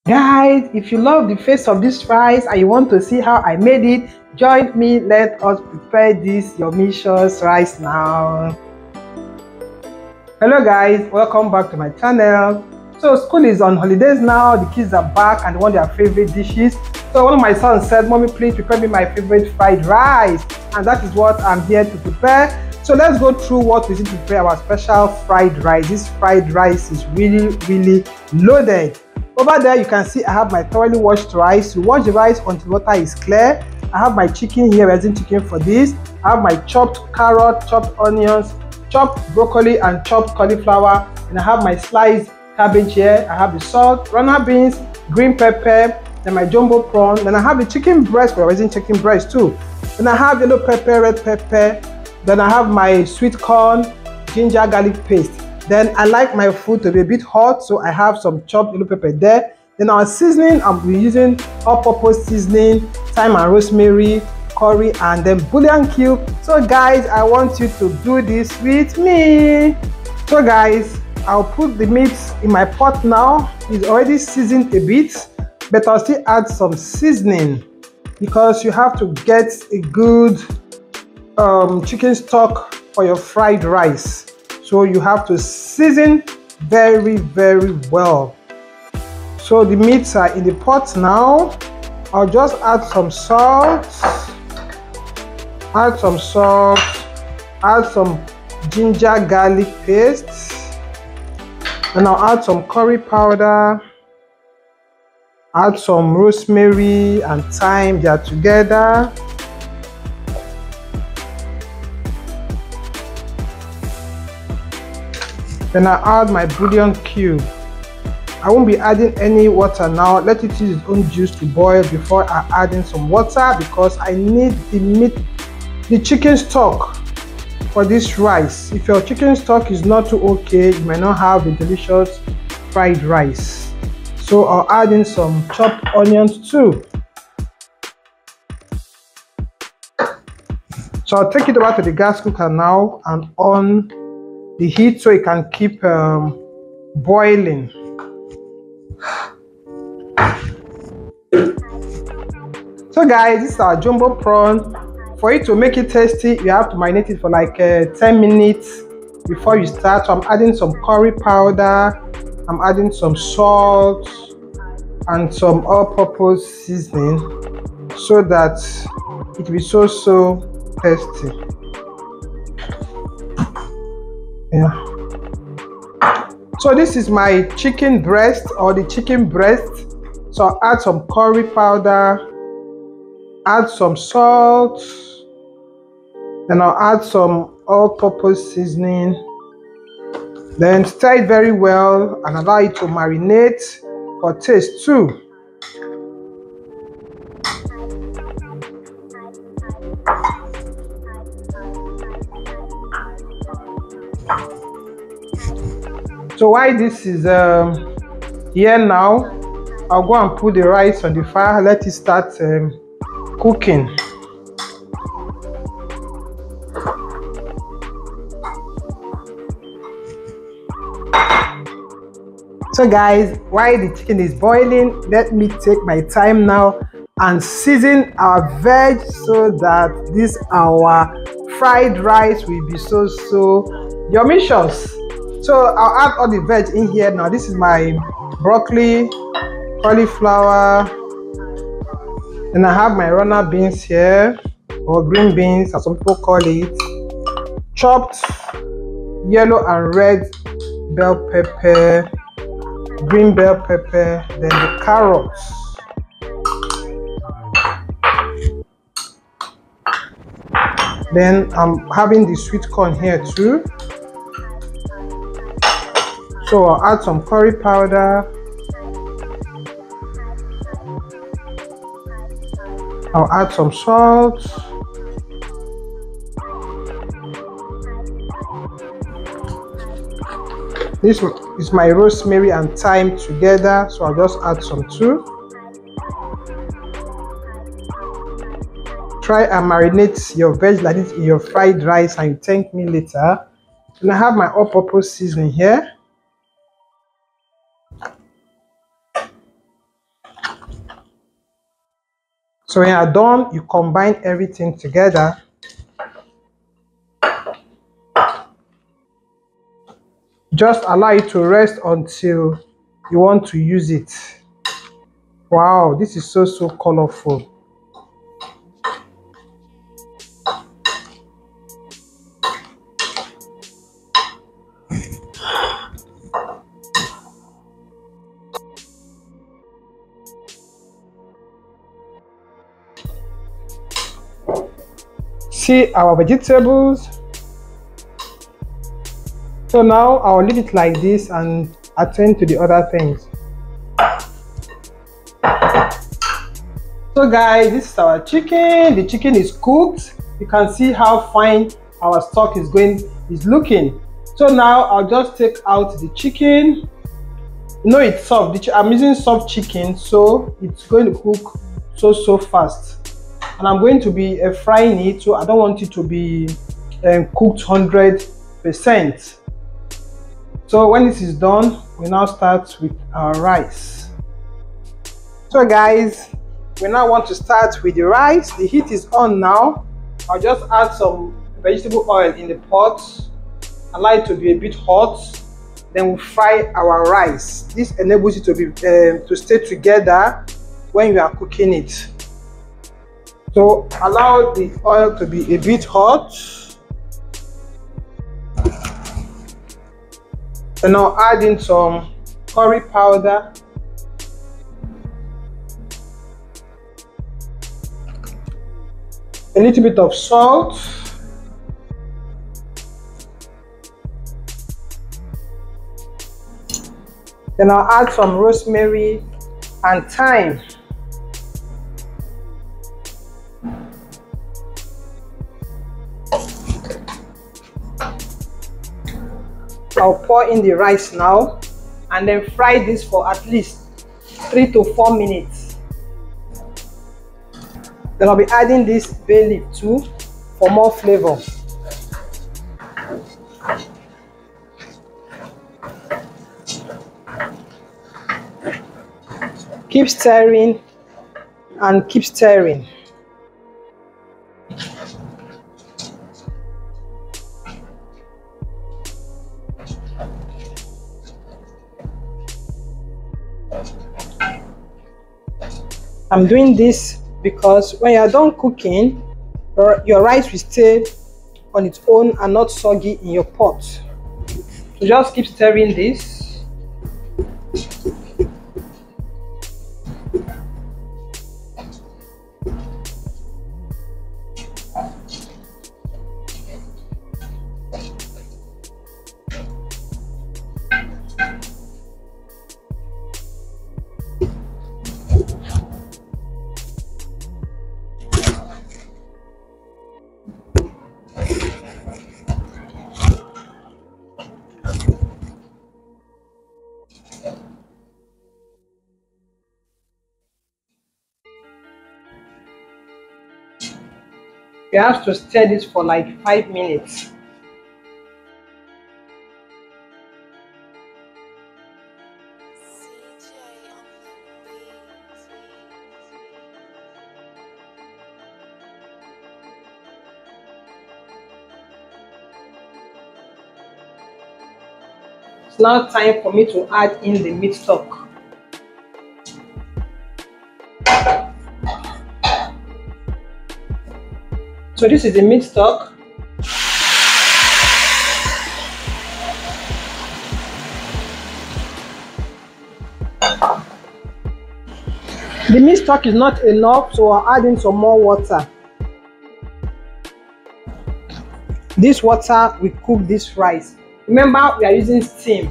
Guys, if you love the face of this rice and you want to see how I made it, join me. Let us prepare this yumicious rice now. Hello guys, welcome back to my channel. So school is on holidays now, the kids are back and they want their favorite dishes. So one of my sons said, "Mommy, please prepare me my favorite fried rice," and that is what I'm here to prepare. So let's go through what we need to prepare our special fried rice. This fried rice is really loaded. Over there you can see I have my thoroughly washed rice. You wash the rice until water is clear. I have my chicken here, resin chicken for this. I have my chopped carrot, chopped onions, chopped broccoli and chopped cauliflower, and I have my sliced cabbage here. I have the salt, runner beans, green pepper, then my jumbo prawn, then I have the chicken breast for resin chicken breast too. Then I have yellow pepper, red pepper, then I have my sweet corn, ginger garlic paste. Then I like my food to be a bit hot, so I have some chopped yellow pepper there. Then our seasoning, I'll be using all-purpose seasoning, thyme and rosemary, curry, and then bouillon cube. So guys, I want you to do this with me. So guys, I'll put the meat in my pot now. It's already seasoned a bit, but I'll still add some seasoning because you have to get a good chicken stock for your fried rice. So you have to season very well. So the meats are in the pot now. I'll just add some salt, add some ginger garlic paste, and I'll add some curry powder, add some rosemary and thyme. They are together. Then I add my bouillon cube. I won't be adding any water now. Let it use its own juice to boil before I add in some water because I need the chicken stock for this rice. If your chicken stock is not too okay, you may not have a delicious fried rice. So I'll add in some chopped onions too. So I'll take it over to the gas cooker now and on the heat so it can keep boiling. So guys, this is our jumbo prawn. For it to make it tasty, you have to marinate it for like 10 minutes before you start. So I'm adding some curry powder, I'm adding some salt and some all-purpose seasoning so that it will be so tasty. Yeah. So this is my chicken breast or the chicken breast. So I'll add some curry powder, add some salt, then I'll add some all-purpose seasoning. Then stir it very well and allow it to marinate for taste too. So while this is here now, I'll go and put the rice on the fire. Let it start cooking. So guys, while the chicken is boiling, let me take my time now and season our veg so that this our fried rice will be so yumicious. So I'll add all the veg in here now. This is my broccoli, cauliflower, and I have my runner beans here, or green beans as some people call it, chopped yellow and red bell pepper, green bell pepper, then the carrots. Then I'm having the sweet corn here too. So I'll add some curry powder. I'll add some salt. This is my rosemary and thyme together, so I'll just add some too. Try and marinate your veg like this in your fried rice and you thank me later. And I have my all-purpose seasoning here. So when you're done, you combine everything together. Just allow it to rest until you want to use it. Wow, this is so colorful. See our vegetables. So now I'll leave it like this and attend to the other things. So guys, this is our chicken. The chicken is cooked. You can see how fine our stock is looking. So now I'll just take out the chicken. You know it's soft. I'm using soft chicken, so it's going to cook so fast. And I'm going to be frying it, so I don't want it to be cooked 100%. So when this is done, we now start with our rice. So guys, we now want to start with the rice. The heat is on now. I'll just add some vegetable oil in the pot. Allow it to be a bit hot. Then we'll fry our rice. This enables it to stay together when you are cooking it. So allow the oil to be a bit hot. And now add in some curry powder. A little bit of salt. Then I'll add some rosemary and thyme. I'll pour in the rice now and then fry this for at least 3 to 4 minutes. Then I'll be adding this bay leaf too for more flavor. Keep stirring and keep stirring. I'm doing this because when you're done cooking, your rice will stay on its own and not soggy in your pot. So just keep stirring this. You have to stir this for like 5 minutes. It's now time for me to add in the meat stock. So this is the meat stock. The meat stock is not enough, so I'll add in some more water. This water will cook this rice. Remember, we are using steam.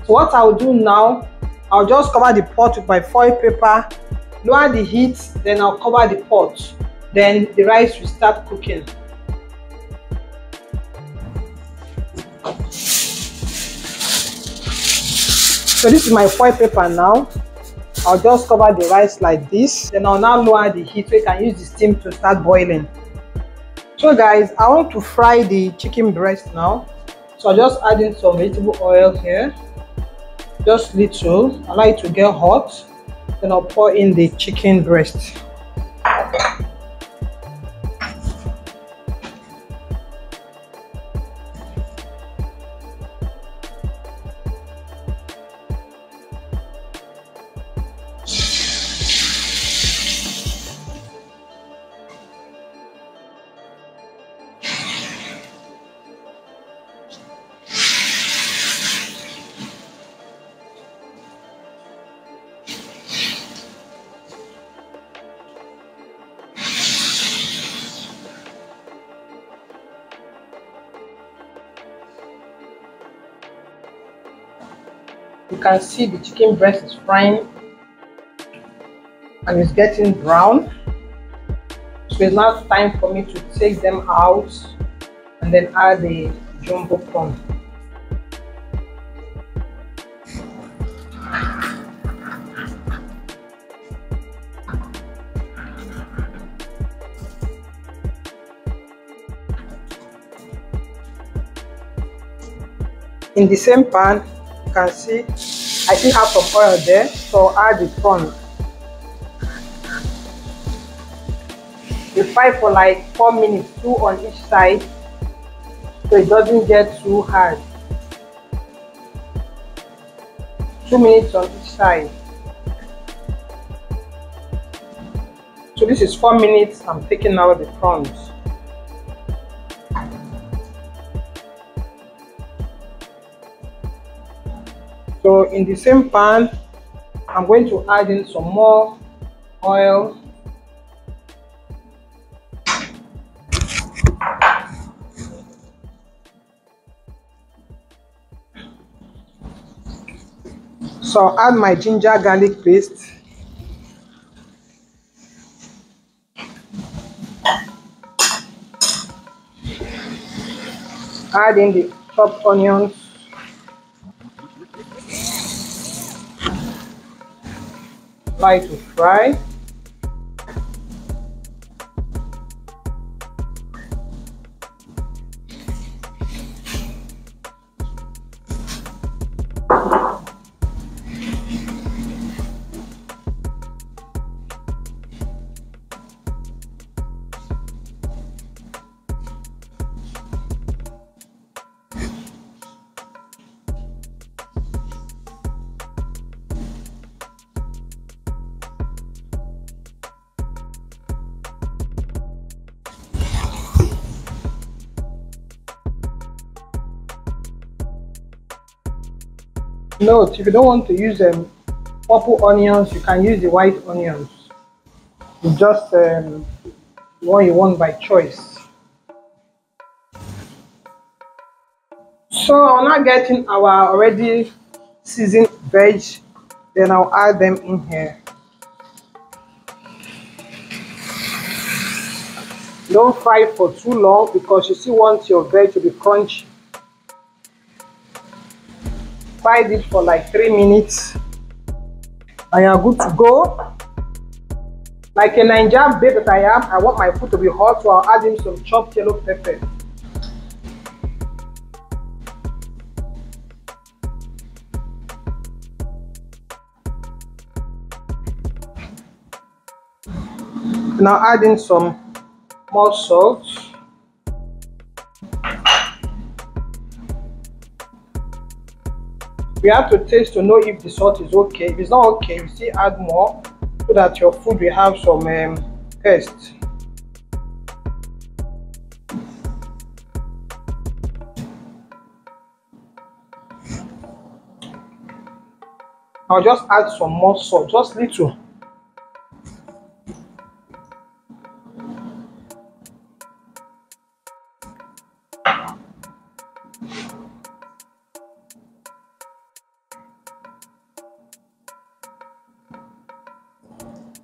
So what I'll do now, I'll just cover the pot with my foil paper, lower the heat, then I'll cover the pot. Then the rice will start cooking. So this is my foil paper now. I'll just cover the rice like this. Then I'll now lower the heat so you can use the steam to start boiling. So guys, I want to fry the chicken breast now. So I'll just add in some vegetable oil here. Just little. Allow it to get hot. Then I'll pour in the chicken breast. can see the chicken breast is frying and it's getting brown. So it's now time for me to take them out and then add the jumbo prawn. In the same pan, you can see I still have some oil there, so I'll add the prawn. We fry for like 4 minutes, 2 on each side, so it doesn't get too hard. 2 minutes on each side. So this is 4 minutes. I'm taking out the prawns. So in the same pan, I'm going to add in some more oil. So I'll add my ginger garlic paste. Add in the chopped onions. Apply to fry. Note, if you don't want to use purple onions, you can use the white onions. It's just what you want by choice. So I'm now getting our already seasoned veg, then I'll add them in here. Don't fry for too long because you still want your veg to be crunchy. Fry it for like 3 minutes and you're good to go. Like a Nigerian babe that I am, I want my food to be hot, so I'll add in some chopped yellow pepper. Now add in some more salt. We have to taste to know if the salt is okay. If it's not okay, you still add more so that your food will have some taste. I'll just add some more salt, just little.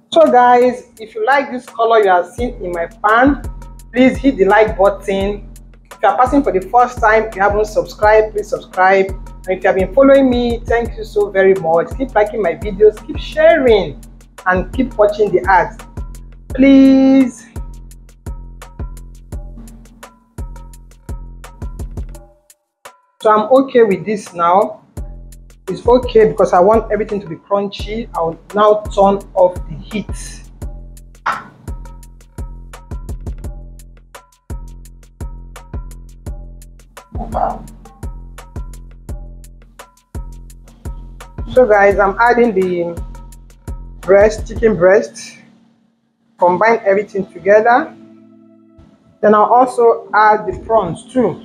So guys, if you like this color you have seen in my pan, please hit the like button. If you are passing for the first time, if you haven't subscribed, please subscribe. And if you have been following me, thank you so very much. Keep liking my videos, keep sharing, and keep watching the ads, please. So I'm okay with this now. It's okay because I want everything to be crunchy. I'll now turn off the heat. So guys, I'm adding the chicken breast, combine everything together. Then I'll also add the prawns too.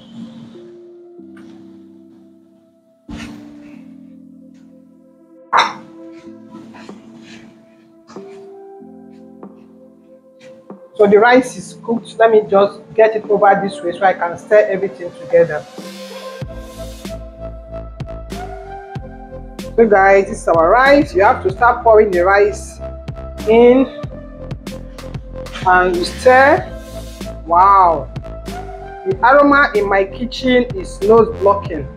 So the rice is cooked. Let me just get it over this way so I can stir everything together. So So guys, this is our rice. You have to start pouring the rice in and you stir. Wow, the aroma in my kitchen is nose blocking.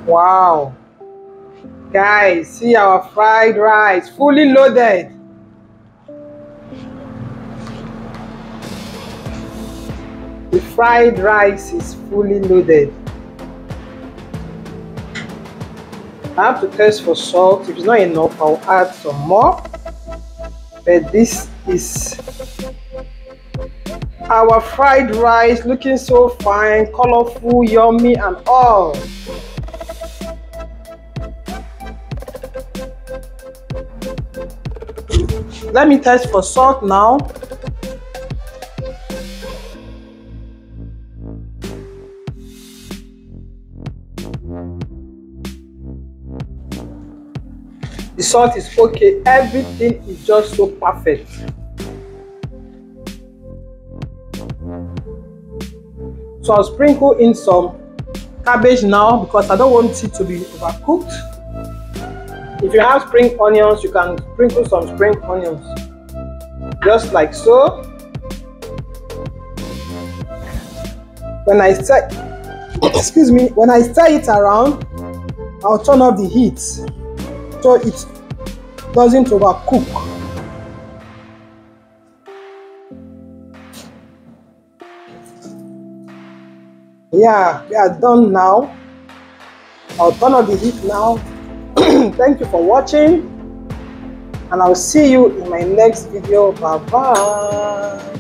Wow, guys, see our fried rice, fully loaded. The fried rice is fully loaded. I have to test for salt. If it's not enough, I'll add some more. But this is our fried rice, looking so fine, colorful, yummy and all. Let me test for salt now. The salt is okay. Everything is just so perfect. So I'll sprinkle in some cabbage now because I don't want it to be overcooked. If you have spring onions, you can sprinkle some spring onions, just like so. When I stir, excuse me, when I stir it around, I'll turn off the heat so it doesn't overcook. Yeah, we are done now. I'll turn off the heat now. Thank you for watching, and I'll see you in my next video. Bye bye.